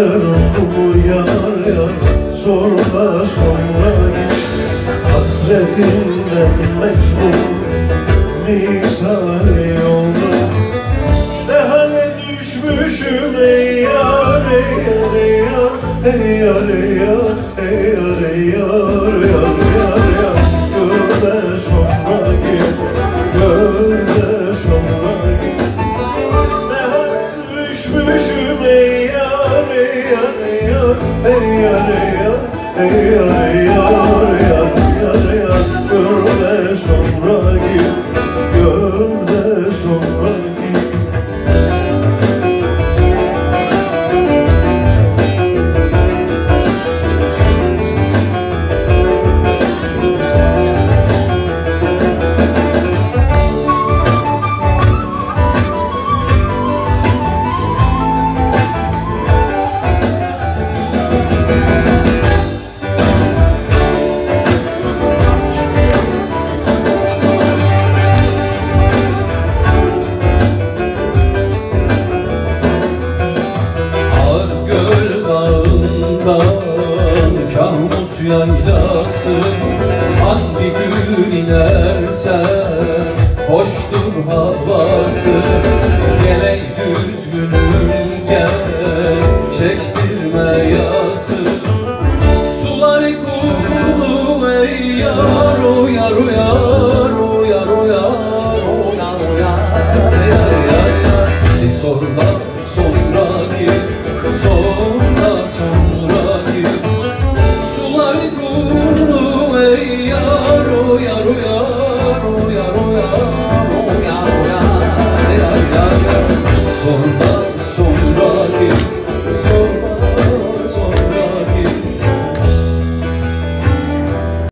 bu yar yar, sorma sonra git. Hasretinden mecbur misali oldum. Ne hale düşmüşüm ey yar, ey yar, ey yar, ey yar, ey yar, ey yar, ey yar, yar, yar, yar. Gör de sonra git, gör de sonra git. Ne hale düşmüşüm ey yar, ey yar, ey yar, ey yar, ey yar, ey yar, ey yar, yar, yar, yar. Gör de sonra git, gör de sonra git. Kahmut yaylası hangi gün inersen hoştur havası.